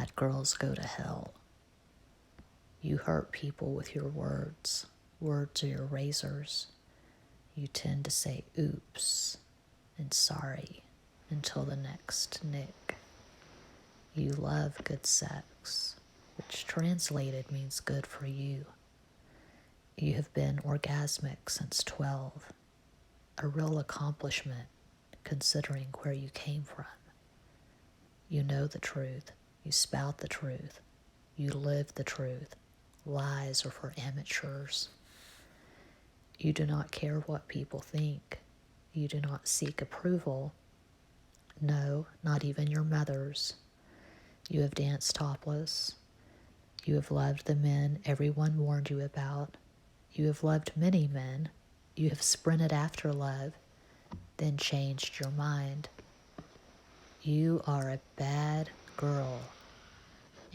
Bad girls go to hell. You hurt people with your words. Words are your razors. You tend to say oops and sorry until the next nick. You love good sex, which translated means good for you. You have been orgasmic since 12, a real accomplishment considering where you came from. You know the truth, you spout the truth, you live the truth. Lies are for amateurs. You do not care what people think. You do not seek approval. No, not even your mother's. You have danced topless. You have loved the men everyone warned you about. You have loved many men. You have sprinted after love, then changed your mind. You are a bad girl,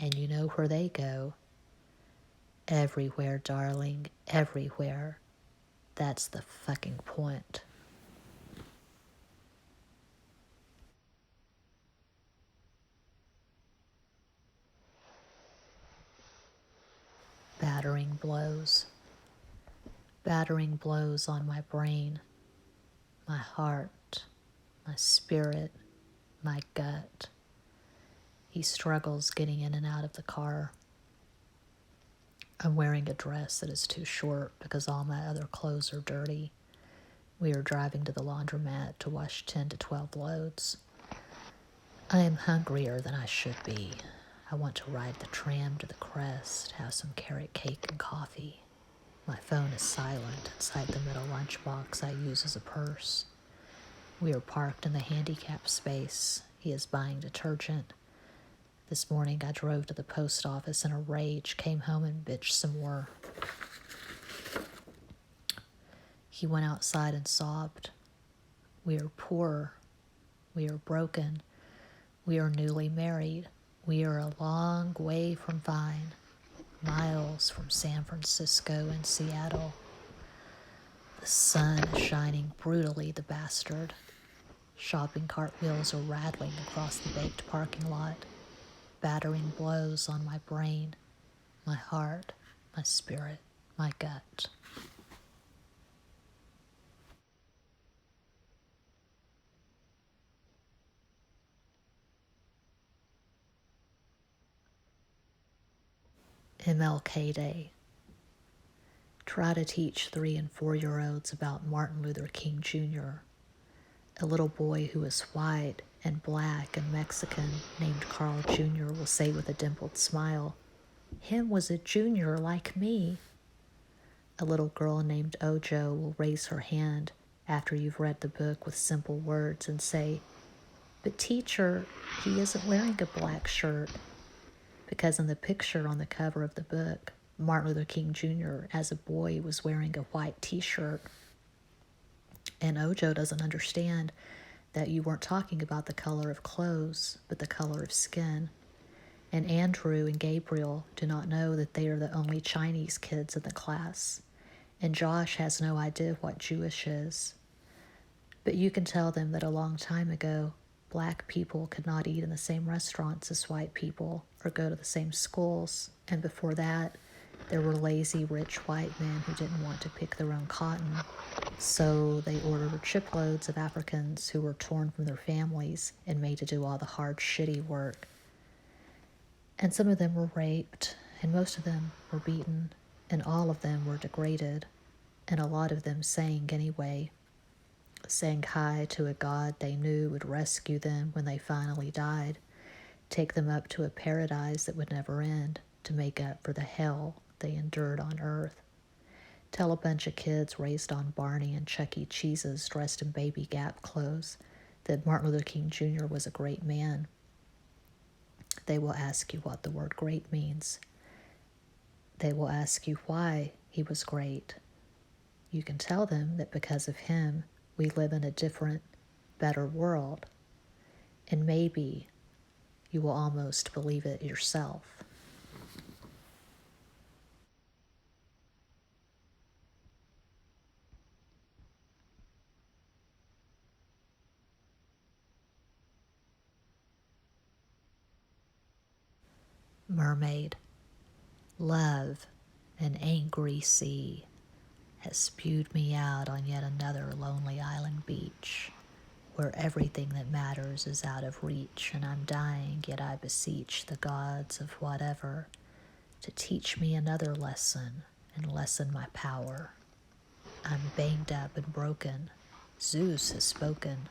and you know where they go. Everywhere, darling, everywhere. That's the fucking point. Battering blows. Battering blows on my brain, my heart, my spirit, my gut. He struggles getting in and out of the car. I'm wearing a dress that is too short because all my other clothes are dirty. We are driving to the laundromat to wash 10 to 12 loads. I am hungrier than I should be. I want to ride the tram to the Crest, have some carrot cake and coffee. My phone is silent inside the middle lunchbox I use as a purse. We are parked in the handicap space. He is buying detergent. This morning I drove to the post office in a rage, came home and bitched some more. He went outside and sobbed. We are poor. We are broken. We are newly married. We are a long way from fine. Miles from San Francisco and Seattle. The sun is shining brutally, the bastard. Shopping cart wheels are rattling across the baked parking lot. Battering blows on my brain, my heart, my spirit, my gut. MLK Day. Try to teach 3 and 4-year-olds about Martin Luther King Jr., a little boy who is white and black and Mexican named Carl Jr. will say with a dimpled smile, "Him was a junior like me." A little girl named Ojo will raise her hand after you've read the book with simple words and say, "But teacher, he isn't wearing a black shirt." Because in the picture on the cover of the book, Martin Luther King Jr. as a boy was wearing a white t-shirt. And Ojo doesn't understand that you weren't talking about the color of clothes, but the color of skin. And Andrew and Gabriel do not know that they are the only Chinese kids in the class. And Josh has no idea what Jewish is. But you can tell them that a long time ago, black people could not eat in the same restaurants as white people or go to the same schools. And before that, there were lazy, rich white men who didn't want to pick their own cotton. So they ordered shiploads of Africans who were torn from their families and made to do all the hard, shitty work. And some of them were raped, and most of them were beaten, and all of them were degraded, and a lot of them sang anyway, sang hi to a God they knew would rescue them when they finally died, take them up to a paradise that would never end to make up for the hell they endured on earth. Tell a bunch of kids raised on Barney and Chuck E. Cheese's dressed in baby Gap clothes that Martin Luther King Jr. was a great man. They will ask you what the word great means. They will ask you why he was great. You can tell them that because of him, we live in a different, better world. And maybe you will almost believe it yourself. Mermaid, love, an angry sea, has spewed me out on yet another lonely island beach, where everything that matters is out of reach, and I'm dying, yet I beseech the gods of whatever to teach me another lesson and lessen my power. I'm banged up and broken. Zeus has spoken.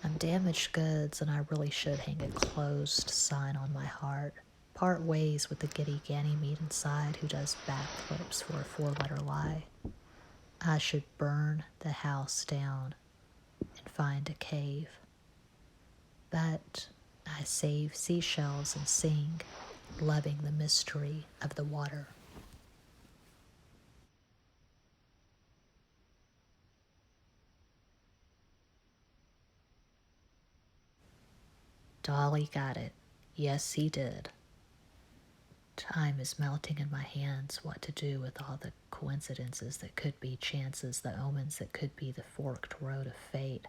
I'm damaged goods, and I really should hang a closed sign on my heart. Part ways with the giddy Ganymede inside who does backflips for a four-letter lie. I should burn the house down and find a cave. But I save seashells and sing, loving the mystery of the water. Dolly got it. Yes, he did. Time is melting in my hands. What to do with all the coincidences that could be chances, the omens that could be the forked road of fate.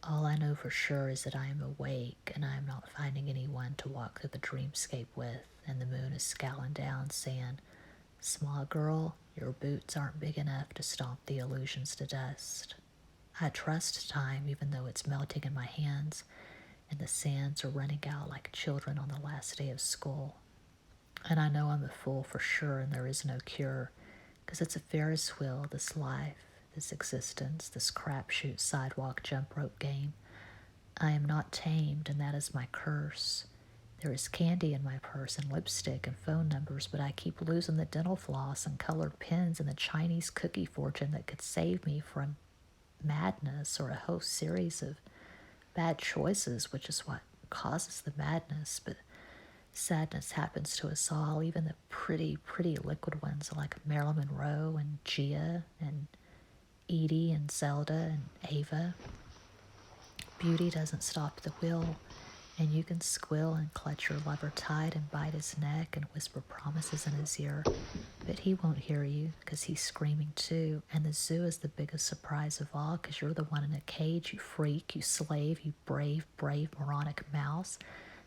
All I know for sure is that I am awake, and I am not finding anyone to walk through the dreamscape with, and the moon is scowling down, saying, "Small girl, your boots aren't big enough to stomp the illusions to dust." I trust time, even though it's melting in my hands, and the sands are running out like children on the last day of school. And I know I'm a fool for sure, and there is no cure, 'cause it's a Ferris wheel, this life, this existence, this crapshoot sidewalk jump rope game. I am not tamed, and that is my curse. There is candy in my purse and lipstick and phone numbers, but I keep losing the dental floss and colored pens and the Chinese cookie fortune that could save me from madness or a whole series of bad choices, which is what causes the madness. But sadness happens to us all, even the pretty, pretty liquid ones like Marilyn Monroe and Gia and Edie and Zelda and Ava. Beauty doesn't stop the wheel, and you can squill and clutch your lover tight and bite his neck and whisper promises in his ear, but he won't hear you because he's screaming too. And the zoo is the biggest surprise of all, because you're the one in a cage, you freak, you slave, you brave, brave moronic mouse.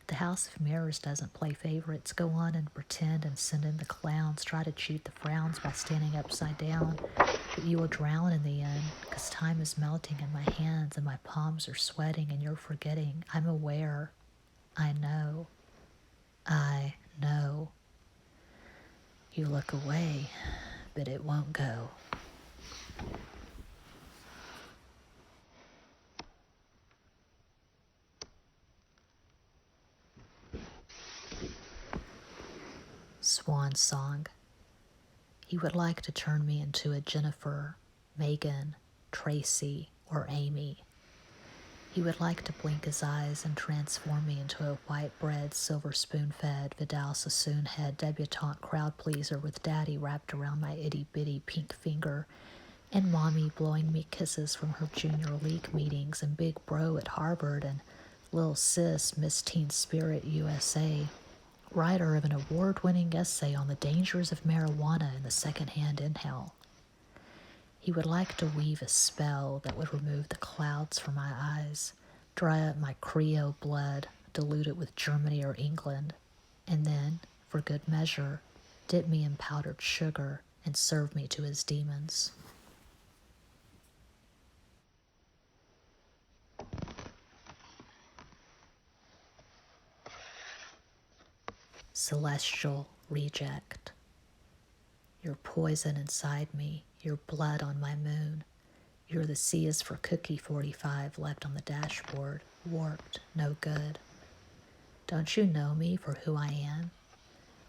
The House of Mirrors doesn't play favorites. Go on and pretend and send in the clowns. Try to cheat the frowns by standing upside down. But you will drown in the end, because time is melting in my hands and my palms are sweating and you're forgetting. I'm aware. I know. I know. You look away, but it won't go. Swan Song. He would like to turn me into a Jennifer, Megan, Tracy, or Amy. He would like to blink his eyes and transform me into a white-bread, silver spoon-fed, Vidal Sassoon-head debutante crowd pleaser with daddy wrapped around my itty-bitty pink finger and mommy blowing me kisses from her junior league meetings and big bro at Harvard and little sis Miss Teen Spirit USA, writer of an award-winning essay on the dangers of marijuana in the secondhand inhale. He would like to weave a spell that would remove the clouds from my eyes, dry up my Creole blood, dilute it with Germany or England, and then, for good measure, dip me in powdered sugar and serve me to his demons. Celestial reject. Your poison inside me, your blood on my moon. You're the C is for Cookie 45 left on the dashboard, warped, no good. Don't you know me for who I am?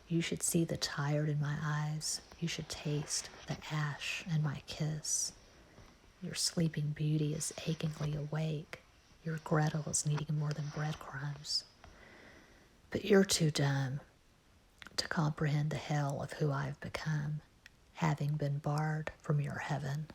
You should see the tired in my eyes. You should taste the ash in my kiss. Your sleeping beauty is achingly awake. Your Gretel is needing more than breadcrumbs. But you're too dumb to comprehend the hell of who I've become, having been barred from your heaven.